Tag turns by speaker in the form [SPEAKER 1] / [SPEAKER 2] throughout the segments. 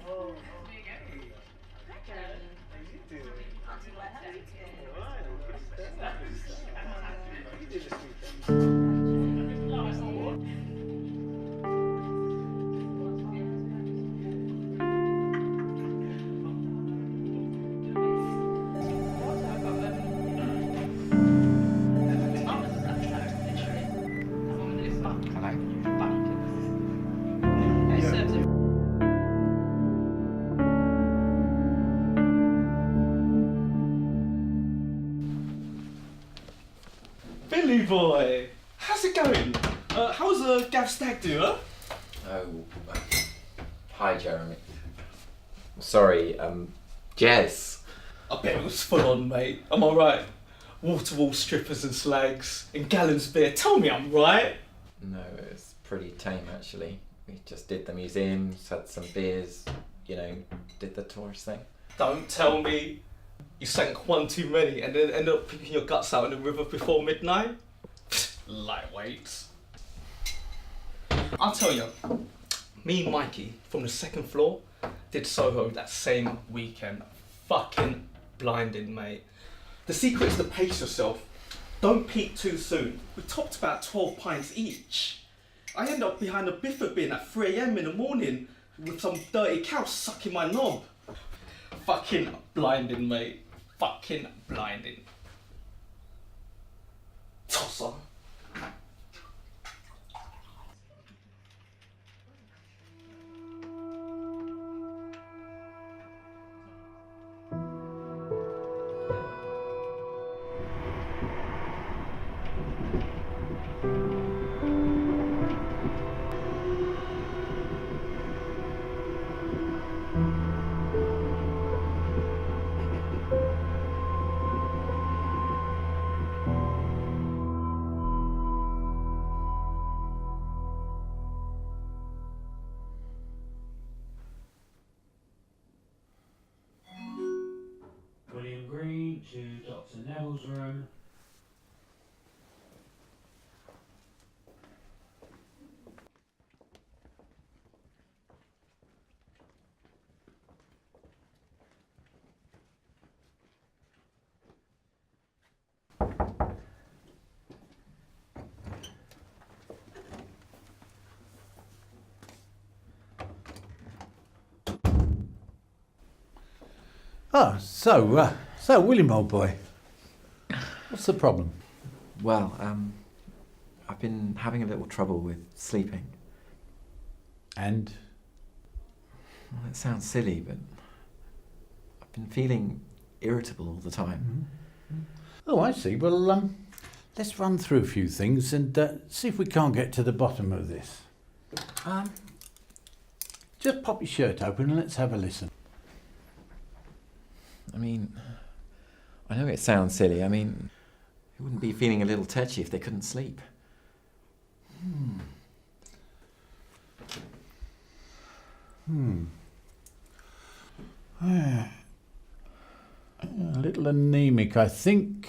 [SPEAKER 1] Oh, hey. Okay. How you doing?
[SPEAKER 2] Not too bad. How are you doing?
[SPEAKER 1] Alright, good stuff, good stuff. What you doing this weekend?
[SPEAKER 3] Billy boy, how's it going? How's Gav Stag do, huh?
[SPEAKER 4] Oh, hi Jeremy. Sorry, Jez.
[SPEAKER 3] I bet it was full on, mate. Am I right? Wall-to-wall strippers and slags and gallons of beer. Tell me I'm right.
[SPEAKER 4] No, it was pretty tame actually. We just did the museums, had some beers, you know, did the tourist thing.
[SPEAKER 3] Don't tell me you sank one too many and then ended up picking your guts out in the river before midnight. Lightweights. I'll tell you, me and Mikey from the second floor did Soho that same weekend. Fucking blinding, mate. The secret is to pace yourself. Don't peak too soon. We topped about 12 pints each. I ended up behind a biffa bin at 3 AM in the morning with some dirty cow sucking my knob. Fucking blinding, mate. Fucking blinding. Tosser.
[SPEAKER 5] William Green to Dr. Neville's room.
[SPEAKER 6] Oh, so William, old boy, what's the problem?
[SPEAKER 4] Well, I've been having a little trouble with sleeping.
[SPEAKER 6] And
[SPEAKER 4] Well, it sounds silly, but I've been feeling irritable all the time.
[SPEAKER 6] oh, I see. Well, let's run through a few things and see if we can't get to the bottom of this. Just pop your shirt open and let's have a listen.
[SPEAKER 4] I mean, I know it sounds silly. I mean, who wouldn't be feeling a little touchy if they couldn't sleep?
[SPEAKER 6] A little anemic, I think.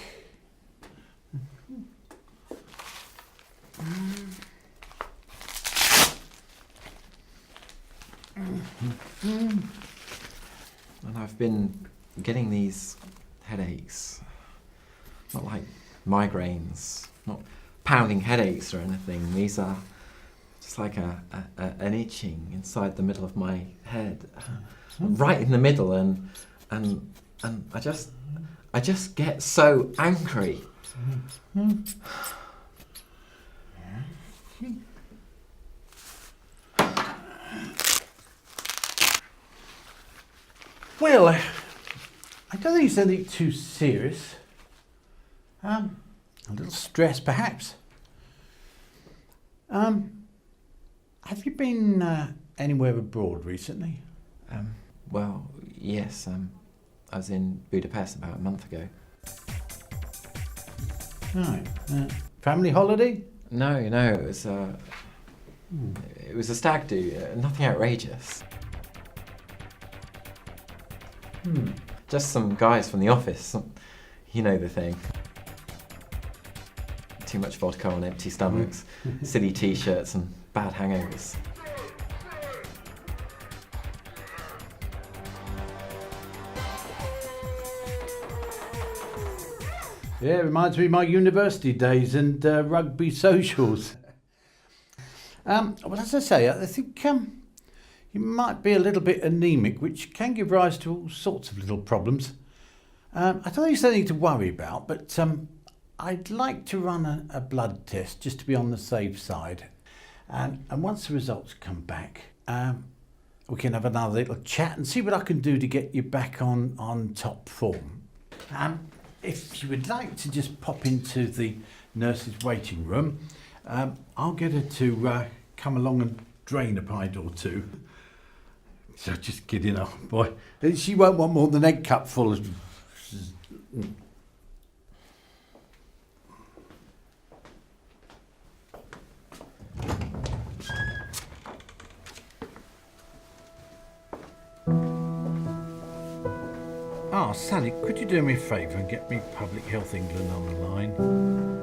[SPEAKER 4] And I've been getting these headaches. Not like migraines, not pounding headaches or anything. These are just like an itching inside the middle of my head, right in the middle, and I just get so angry.
[SPEAKER 6] Well, I don't think it's anything too serious. A little stress, perhaps. Have you been anywhere abroad recently?
[SPEAKER 4] Well, yes, I was in Budapest about a month ago.
[SPEAKER 6] Right. Family holiday?
[SPEAKER 4] No, it was a stag do, nothing outrageous. Just some guys from the office, you know the thing. Too much vodka on empty stomachs, silly t-shirts and bad hangovers.
[SPEAKER 6] Yeah, it reminds me of my university days and rugby socials. Well, as I say, I think you might be a little bit anemic, which can give rise to all sorts of little problems. I don't think it's anything to worry about, but I'd like to run a blood test just to be on the safe side. And once the results come back, we can have another little chat and see what I can do to get you back on top form. If you would like to just pop into the nurse's waiting room, I'll get her to come along and drain a pint or two. So just kidding, oh boy. She won't want more than an egg cup full of... Oh, Sally, could you do me a favour and get me Public Health England on the line?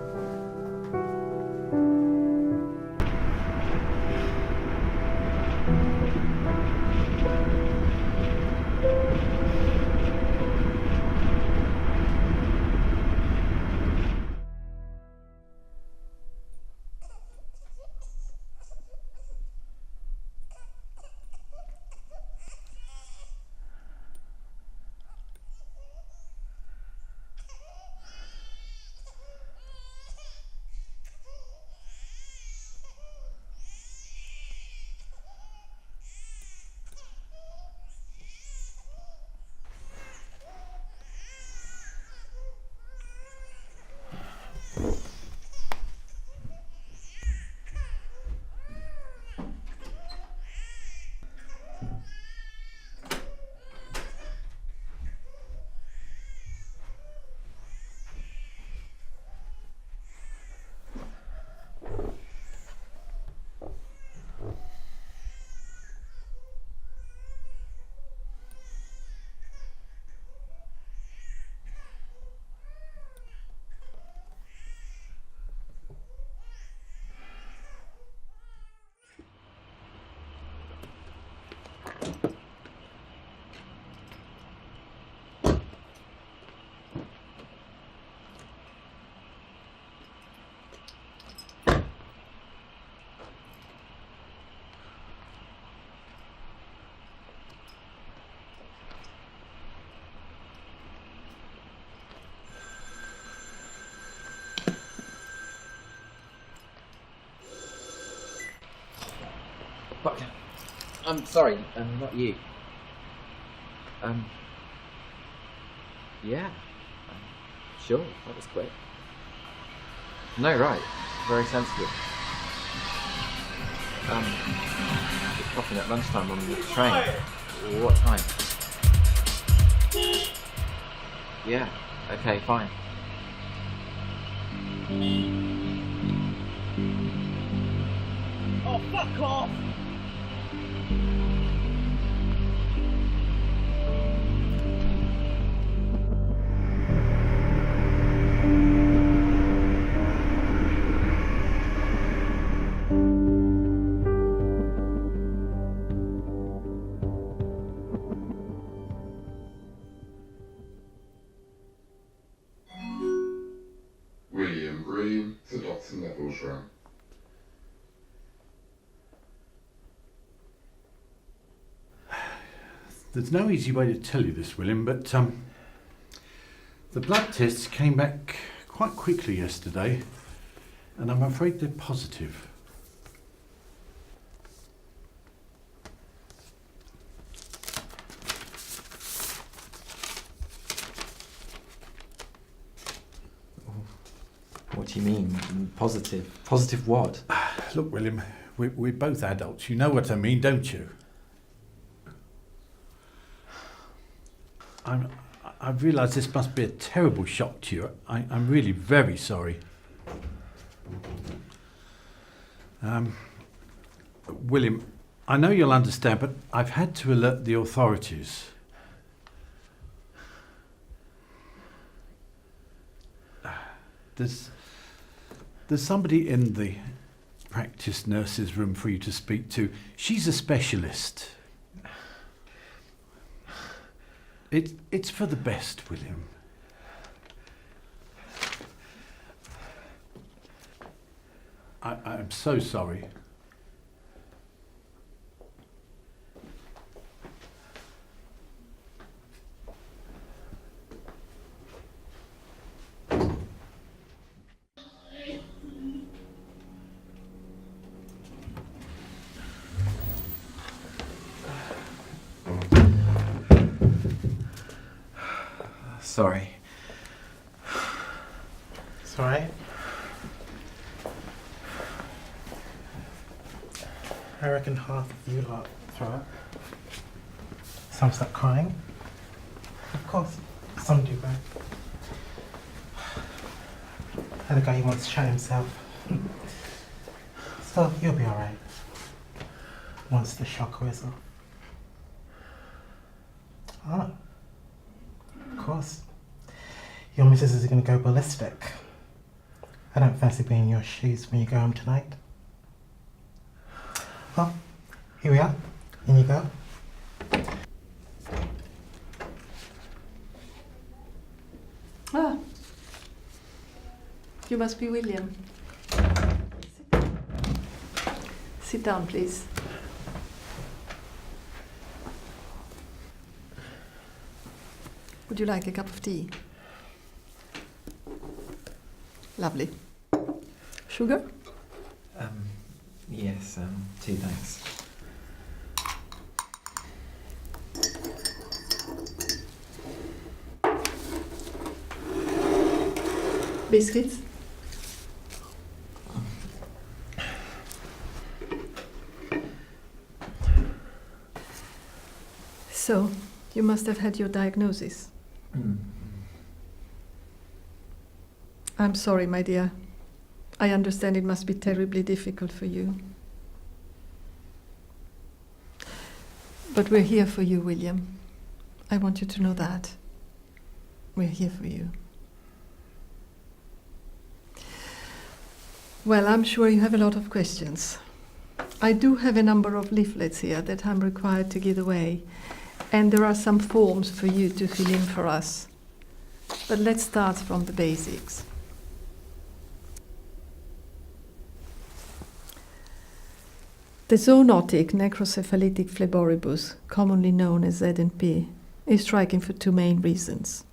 [SPEAKER 4] But I'm sorry, not you. Yeah. Sure, that was quick. No, right. Very sensitive. Just popping at lunchtime on the train. What time? Yeah. Okay, fine.
[SPEAKER 1] Oh, fuck off!
[SPEAKER 7] William Green to Dr. Neville's room.
[SPEAKER 6] There's no easy way to tell you this, William, but the blood tests came back quite quickly yesterday, and I'm afraid they're positive.
[SPEAKER 4] What do you mean? Positive? Positive what?
[SPEAKER 6] Look, William, we're both adults. You know what I mean, don't you? I've realised this must be a terrible shock to you. I'm really very sorry. William, I know you'll understand, but I've had to alert the authorities. There's somebody in the practice nurse's room for you to speak to. She's a specialist. It's for the best, William. I'm so sorry.
[SPEAKER 4] Sorry.
[SPEAKER 8] It's alright. I reckon half of you lot throw up. Some start crying. Of course, some do, right? Other guy, he wants to shut himself. So, you'll be alright. Once the shock wears off. Oh. Of course. Your missus is going to go ballistic. I don't fancy being in your shoes when you go home tonight. Well, here we are. In you go.
[SPEAKER 2] Ah, you must be William. Sit down, please. Would you like a cup of tea? Lovely. Sugar?
[SPEAKER 4] Yes, tea, thanks.
[SPEAKER 2] Biscuits? So, you must have had your diagnosis. I'm sorry, my dear. I understand it must be terribly difficult for you. But we're here for you, William. I want you to know that. We're here for you. Well, I'm sure you have a lot of questions. I do have a number of leaflets here that I'm required to give away, and there are some forms for you to fill in for us. But let's start from the basics. The zoonotic necrocephalitic phleboribus, commonly known as ZNP, is striking for two main reasons.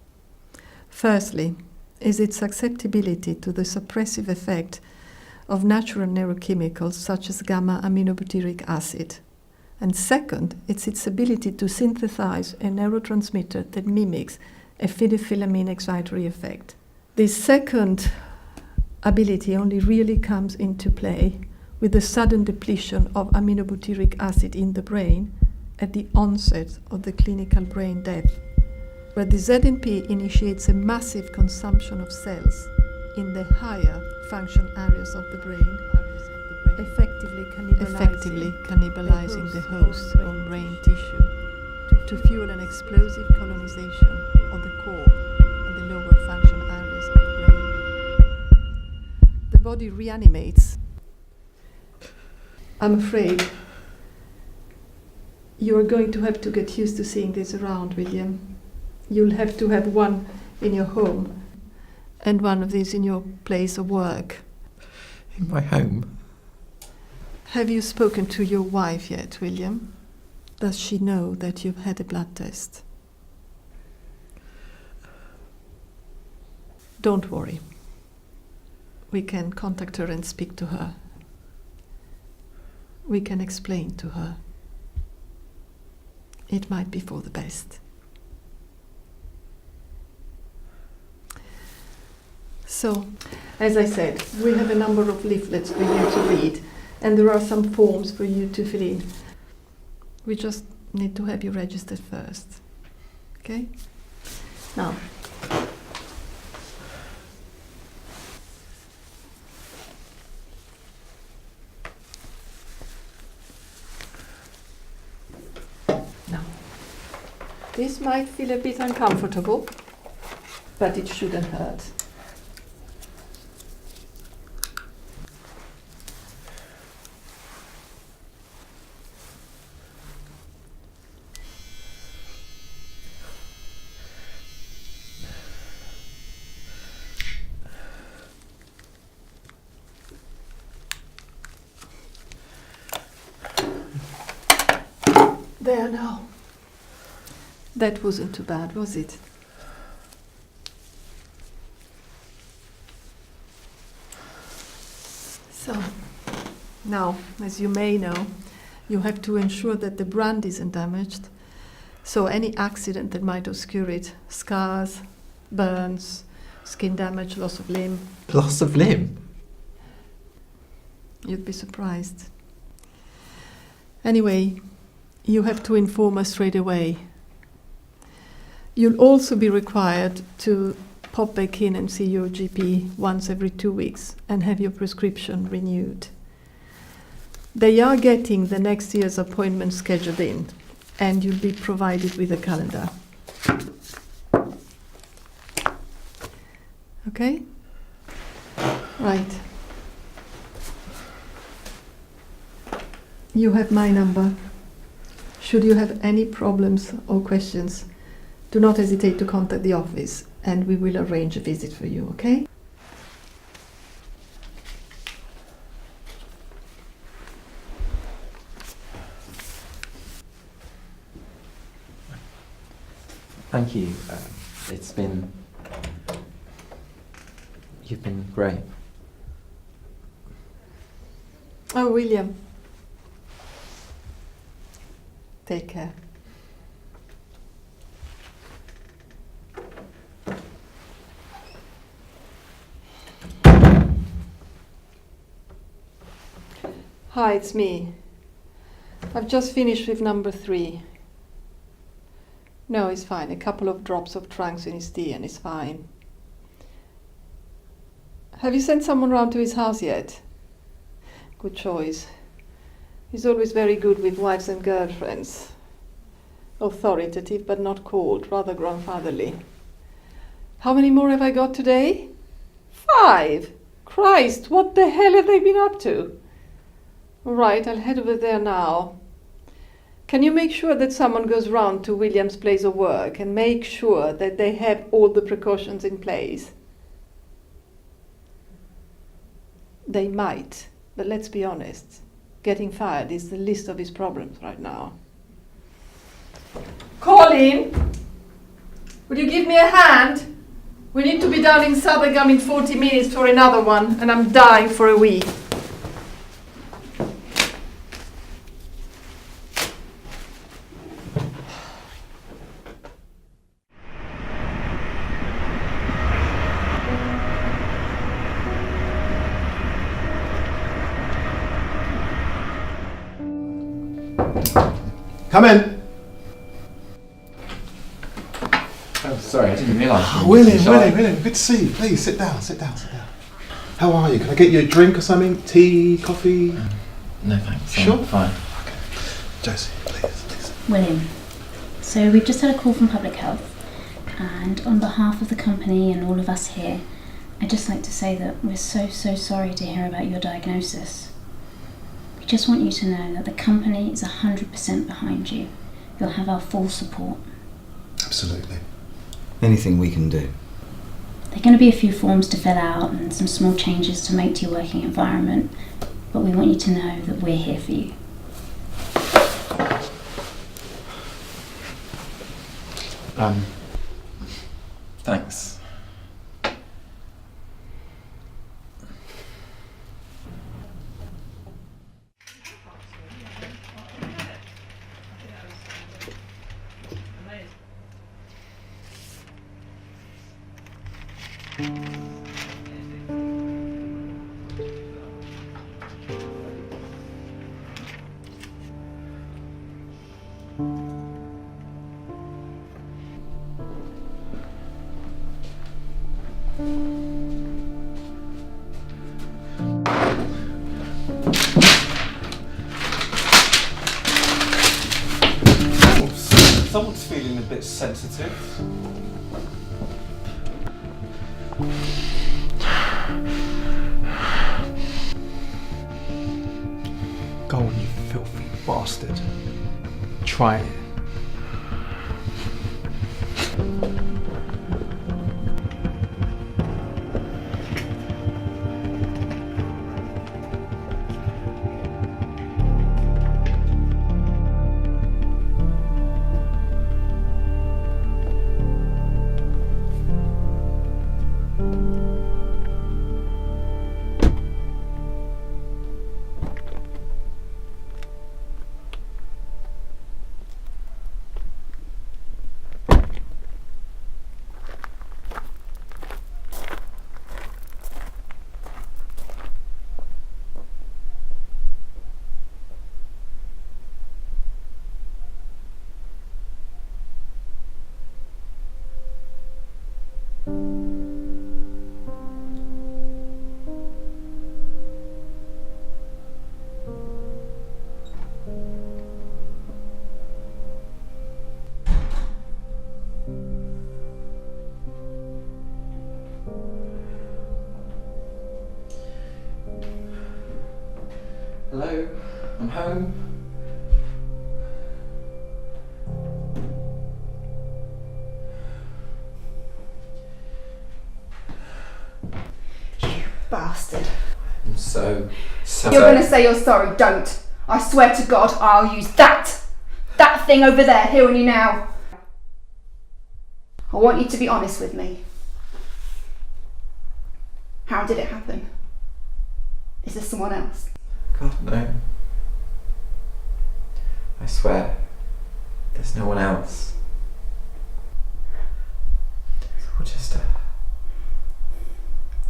[SPEAKER 2] Firstly, is its susceptibility to the suppressive effect of natural neurochemicals such as gamma-aminobutyric acid. And second, it's its ability to synthesize a neurotransmitter that mimics a phenethylamine excitatory effect. This second ability only really comes into play with the sudden depletion of aminobutyric acid in the brain at the onset of the clinical brain death, where the ZNP initiates a massive consumption of cells in the higher function areas of the brain, effectively cannibalizing the host or brain tissue to fuel an explosive colonization of the core and the lower function areas of the brain. The body reanimates. I'm afraid you are going to have to get used to seeing this around, William. You'll have to have one in your home and one of these in your place of work.
[SPEAKER 4] In my home?
[SPEAKER 2] Have you spoken to your wife yet, William? Does she know that you've had a blood test? Don't worry. We can contact her and speak to her. We can explain to her. It might be for the best. So, as I said, we have a number of leaflets for you to read, and there are some forms for you to fill in. We just need to have you registered first. Okay? Now, this might feel a bit uncomfortable, but it shouldn't hurt. There now. That wasn't too bad, was it? So, now, as you may know, you have to ensure that the brand isn't damaged. So any accident that might obscure it, scars, burns, skin damage, loss of limb,
[SPEAKER 4] Loss of limb?
[SPEAKER 2] you'd be surprised. Anyway, you have to inform us straight away. You'll also be required to pop back in and see your GP once every 2 weeks and have your prescription renewed. They are getting the next year's appointment scheduled in, and you'll be provided with a calendar. Okay? Right. You have my number. Should you have any problems or questions, do not hesitate to contact the office and we will arrange a visit for you, okay?
[SPEAKER 4] Thank you. You've been great.
[SPEAKER 2] Oh, William. Take care. Hi, it's me. I've just finished with number 3. No, it's fine. A couple of drops of trunks in his tea and it's fine. Have you sent someone round to his house yet? Good choice. He's always very good with wives and girlfriends. Authoritative but not cold, rather grandfatherly. How many more have I got today? 5! Christ, what the hell have they been up to? All right, I'll head over there now. Can you make sure that someone goes round to William's place of work and make sure that they have all the precautions in place? They might, but let's be honest. Getting fired is the least of his problems right now. Colin! Would you give me a hand? We need to be down in Southergum in 40 minutes for another one, and I'm dying for a wee.
[SPEAKER 1] Come in.
[SPEAKER 4] Oh, sorry, I didn't realise.
[SPEAKER 1] William, good to see you. Please sit down. How are you? Can I get you a drink or something? Tea, coffee?
[SPEAKER 4] No thanks.
[SPEAKER 1] Sure?
[SPEAKER 4] I'm fine.
[SPEAKER 1] Okay. Josie, please.
[SPEAKER 9] William, so we've just had a call from Public Health, and on behalf of the company and all of us here, I'd just like to say that we're so sorry to hear about your diagnosis. We just want you to know that the company is 100% behind you. You'll have our full support.
[SPEAKER 1] Absolutely.
[SPEAKER 10] Anything we can do.
[SPEAKER 9] There are going to be a few forms to fill out and some small changes to make to your working environment, but we want you to know that we're here for you.
[SPEAKER 4] Thanks.
[SPEAKER 3] Someone's feeling a bit sensitive. Go on, you filthy bastard. Try it.
[SPEAKER 4] No.
[SPEAKER 11] You bastard.
[SPEAKER 4] I'm so
[SPEAKER 11] You're going to say you're sorry, don't. I swear to God, I'll use that thing over there, hearing you now. I want you to be honest with me. How did it happen? Is there someone else?
[SPEAKER 4] God, no. I swear, there's no one else. It's all just a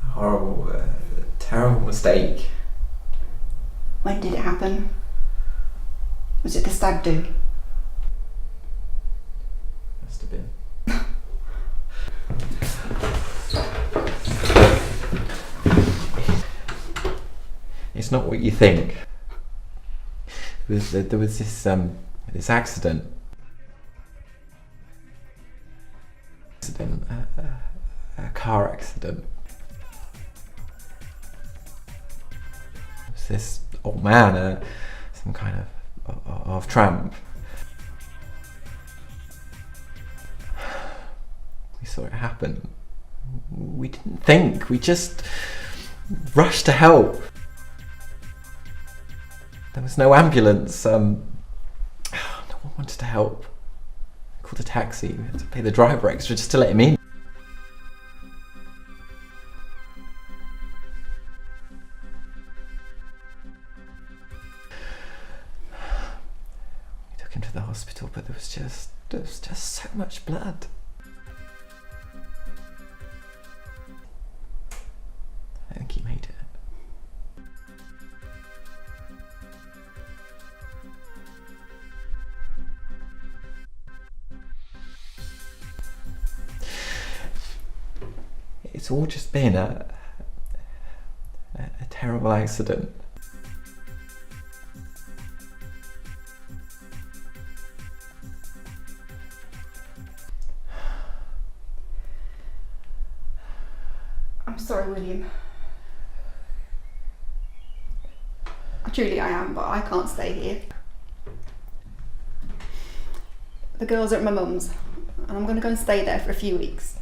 [SPEAKER 4] horrible, terrible mistake.
[SPEAKER 11] When did it happen? Was it the stag do?
[SPEAKER 4] Must have been. It's not what you think. There was this accident. A car accident. It was this old man, some kind of tramp. We saw it happen. We didn't think. We just rushed to help. There was no ambulance. No one wanted to help. I called a taxi. We had to pay the driver extra just to let him in. We took him to the hospital, but there was just so much blood. I think he made it. It's all just been a terrible accident.
[SPEAKER 11] I'm sorry, William. Truly I am, but I can't stay here. The girls are at my mum's, and I'm going to go and stay there for a few weeks.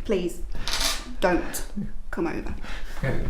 [SPEAKER 11] Please, don't come over.
[SPEAKER 4] Okay.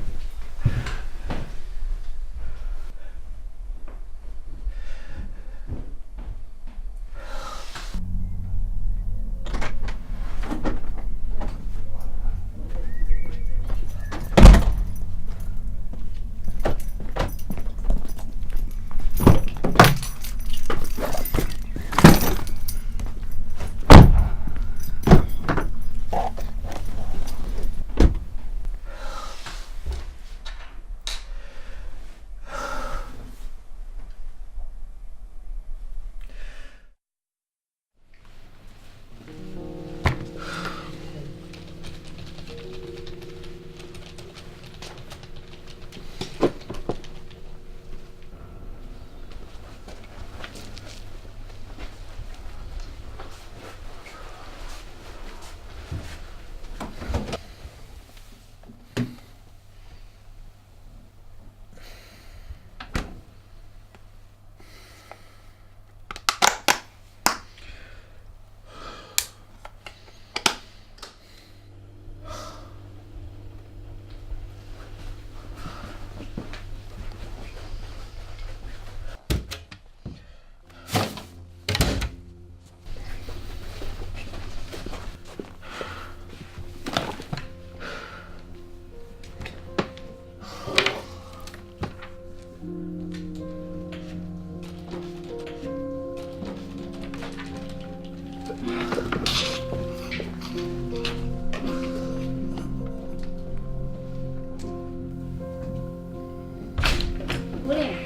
[SPEAKER 9] William,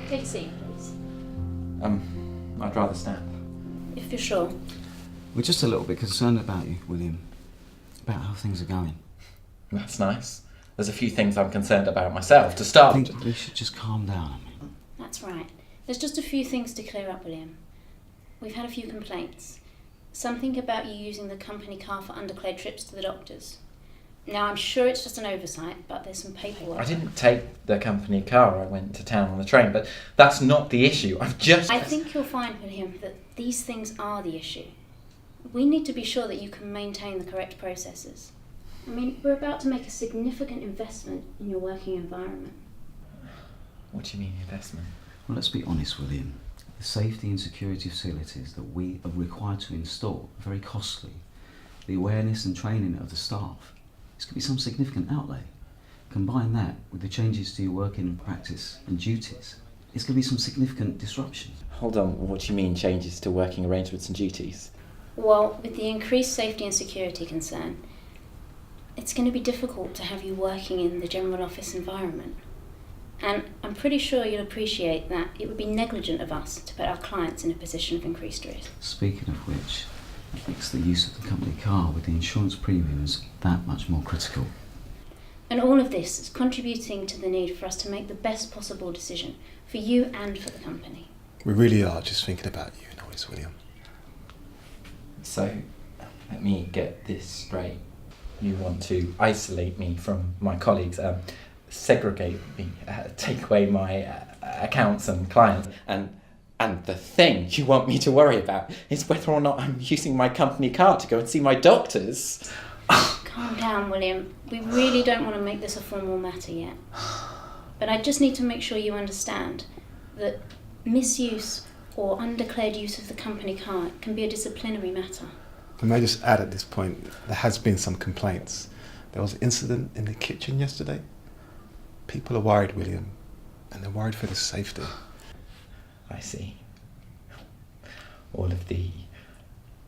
[SPEAKER 9] take a seat, please.
[SPEAKER 4] I'd rather stand.
[SPEAKER 9] If you're sure.
[SPEAKER 10] We're just a little bit concerned about you, William. About how things are going.
[SPEAKER 4] That's nice. There's a few things I'm concerned about myself, to start.
[SPEAKER 10] I think we should just calm down.
[SPEAKER 9] That's right. There's just a few things to clear up, William. We've had a few complaints. Something about you using the company car for underclay trips to the doctors. Now, I'm sure it's just an oversight, but there's some paperwork.
[SPEAKER 4] I didn't take the company car. I went to town on the train, but that's not the issue. I
[SPEAKER 9] think you'll find, William, that these things are the issue. We need to be sure that you can maintain the correct processes. I mean, we're about to make a significant investment in your working environment.
[SPEAKER 4] What do you mean, investment?
[SPEAKER 10] Well, let's be honest, William. The safety and security facilities that we are required to install are very costly. The awareness and training of the staff, this could be some significant outlay. Combine that with the changes to your working practice and duties, it's going to be some significant disruption.
[SPEAKER 4] Hold on, what do you mean changes to working arrangements and duties?
[SPEAKER 9] Well, with the increased safety and security concern, it's going to be difficult to have you working in the general office environment. And I'm pretty sure you'll appreciate that it would be negligent of us to put our clients in a position of increased risk.
[SPEAKER 10] Speaking of which, that makes the use of the company car with the insurance premiums that much more critical.
[SPEAKER 9] And all of this is contributing to the need for us to make the best possible decision for you and for the company.
[SPEAKER 1] We really are just thinking about you and always, William.
[SPEAKER 4] So, let me get this straight. You want to isolate me from my colleagues, segregate me, take away my accounts and clients, and the thing you want me to worry about is whether or not I'm using my company car to go and see my doctors.
[SPEAKER 9] Calm down, William. We really don't want to make this a formal matter yet. But I just need to make sure you understand that misuse or undeclared use of the company car can be a disciplinary matter.
[SPEAKER 1] I may just add at this point, there has been some complaints. There was an incident in the kitchen yesterday. People are worried, William, and they're worried for the safety.
[SPEAKER 4] I see. All of the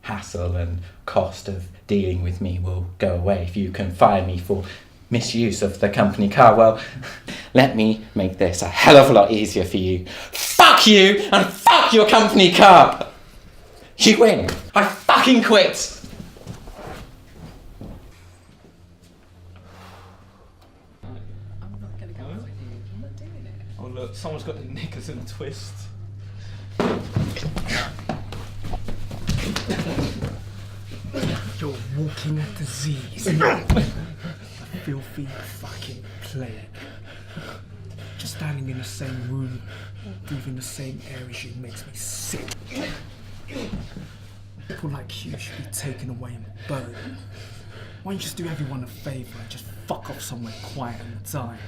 [SPEAKER 4] hassle and cost of dealing with me will go away if you can fire me for misuse of the company car. Well, let me make this a hell of a lot easier for you. Fuck you and fuck your company car! You win! I fucking quit!
[SPEAKER 3] Oh look, someone's got the knickers in a twist. You're a walking disease. A filthy fucking plague. Just standing in the same room, breathing the same air as you makes me sick. People like you should be taken away and burned. Why don't you just do everyone a favour and just fuck off somewhere quiet and die?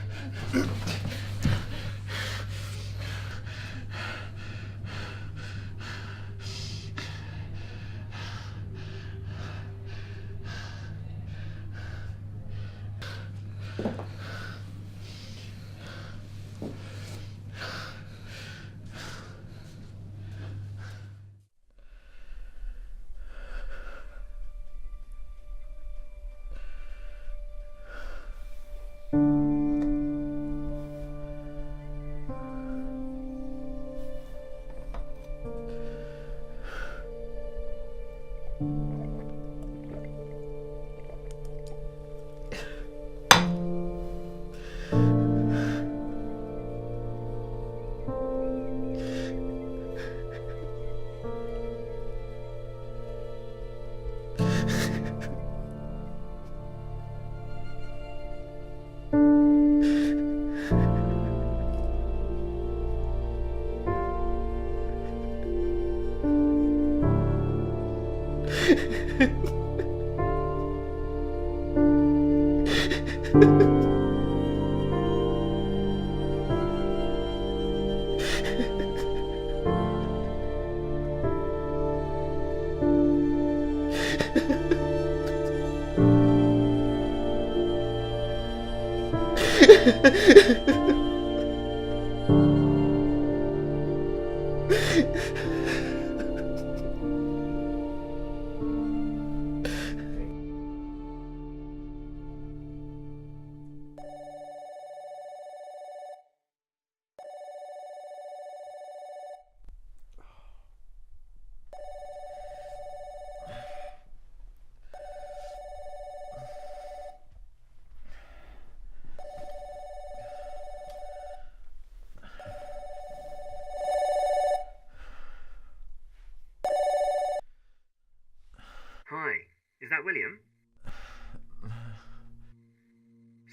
[SPEAKER 12] Hi, is that William?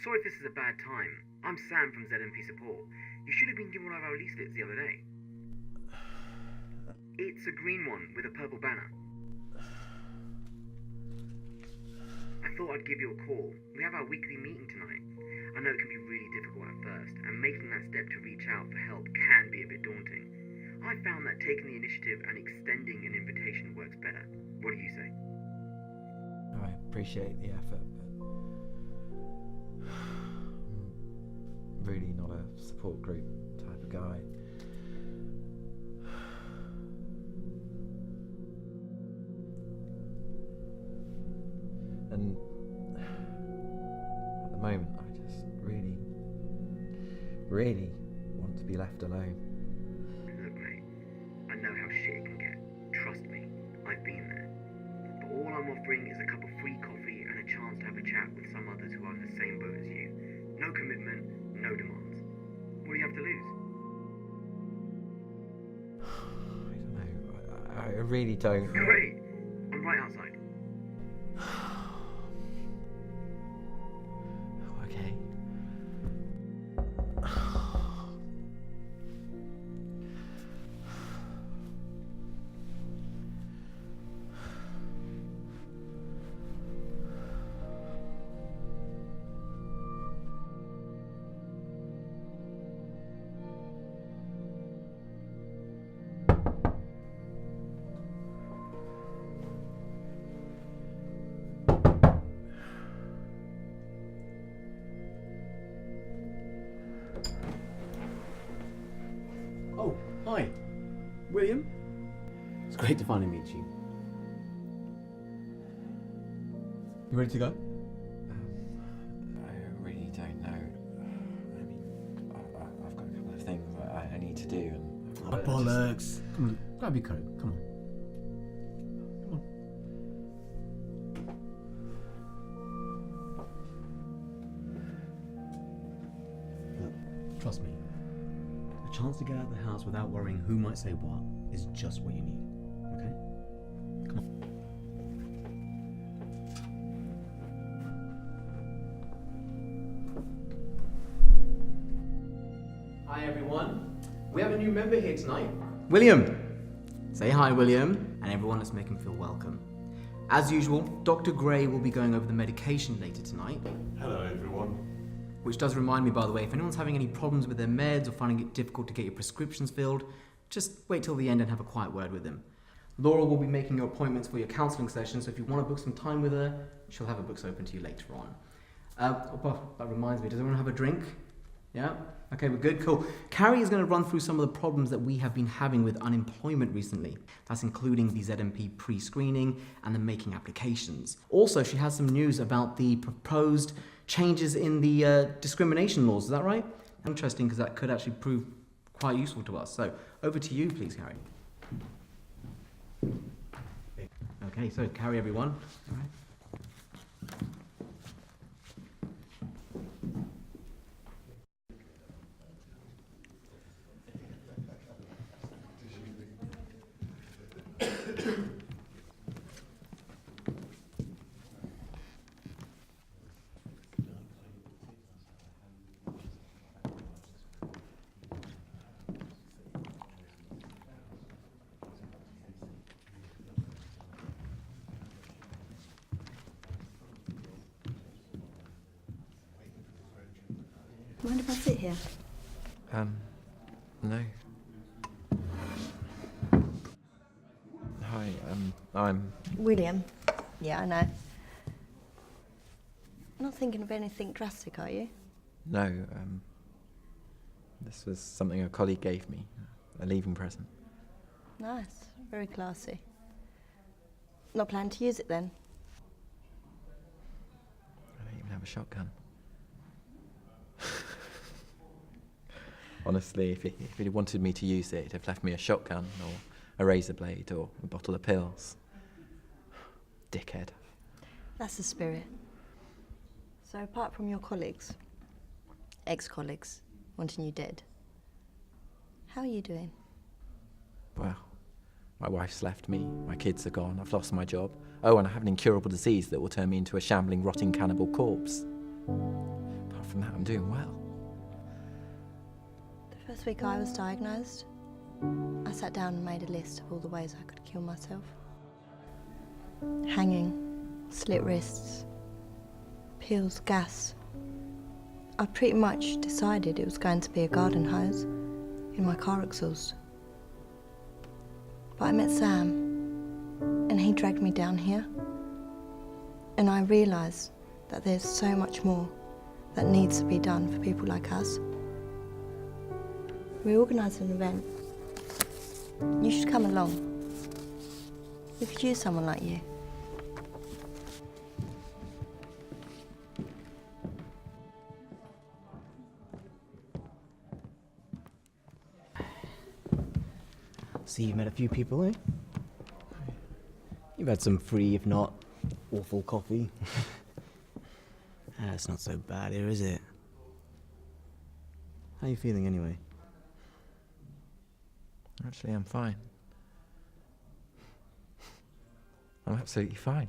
[SPEAKER 12] Sorry if this is a bad time. I'm Sam from ZMP Support. You should have been given one of our leaflets the other day. It's a green one with a purple banner. I thought I'd give you a call. We have our weekly meeting tonight. I know it can be really difficult at first, and making that step to reach out for help can be a bit daunting. I found that taking the initiative and extending an invitation works better. What do you say?
[SPEAKER 4] I appreciate the effort, but I'm really not a support group type of guy. And at the moment, I just really want to be left alone.
[SPEAKER 12] Look, mate, I know how shit it can get. Trust me, I've been there. But all I'm offering is a cup of free coffee and a chance to have a chat with some others who are in the same boat as you. No commitment, no demands. What do you have to lose?
[SPEAKER 4] I don't know. I really don't.
[SPEAKER 12] Great! I'm right outside.
[SPEAKER 4] Okay.
[SPEAKER 13] Oh, hi. William? It's great to finally meet you. You ready to go?
[SPEAKER 4] I really don't know. I mean, I've got a couple of things I need to do, and
[SPEAKER 13] Oh, bollocks. Come on, grab your coat. Come on. Look, trust me. A chance to get out of the house without worrying who might say what is just what you need. Okay? Come on.
[SPEAKER 14] Hi everyone. We have a new member here tonight. William. Say hi, William, and everyone, let's make him feel welcome. As usual, Dr. Gray will be going over the medication later tonight.
[SPEAKER 15] Hello everyone.
[SPEAKER 14] Which does remind me, by the way, if anyone's having any problems with their meds or finding it difficult to get your prescriptions filled, just wait till the end and have a quiet word with him. Laura will be making your appointments for your counselling session, so if you want to book some time with her, she'll have her books open to you later on. That reminds me, does everyone have a drink? Yeah? Okay, we're good, cool. Carrie is going to run through some of the problems that we have been having with unemployment recently. That's including the ZMP pre-screening and the making applications. Also, she has some news about the proposed changes in the discrimination laws, is that right? Interesting, because that could actually prove quite useful to us. So, over to you, please, Carrie. Okay, so Carrie, everyone. All right.
[SPEAKER 16] Mind if I sit here?
[SPEAKER 4] No. Hi, I'm...
[SPEAKER 16] William. Yeah, I know. Not thinking of anything drastic, are you?
[SPEAKER 4] No, this was something a colleague gave me, a leaving present.
[SPEAKER 16] Nice. Very classy. Not planning to use it then?
[SPEAKER 4] I don't even have a shotgun. Honestly, if he'd wanted me to use it, he'd have left me a shotgun or a razor blade or a bottle of pills. Dickhead.
[SPEAKER 16] That's the spirit. So apart from your colleagues, ex-colleagues, wanting you dead, how are you doing?
[SPEAKER 4] Well, my wife's left me, my kids are gone, I've lost my job. Oh, and I have an incurable disease that will turn me into a shambling, rotting cannibal corpse. Apart than that, I'm doing well.
[SPEAKER 16] The first week I was diagnosed, I sat down and made a list of all the ways I could kill myself. Hanging, slit wrists, pills, gas. I pretty much decided it was going to be a garden hose in my car exhaust. But I met Sam, and he dragged me down here. And I realised that there's so much more that needs to be done for people like us. We organised an event. You should come along. We could use someone like you.
[SPEAKER 13] See, you've met a few people, eh? You've had some free, if not awful, coffee. It's not so bad here, is it? How are you feeling anyway?
[SPEAKER 4] Actually, I'm fine. I'm absolutely fine.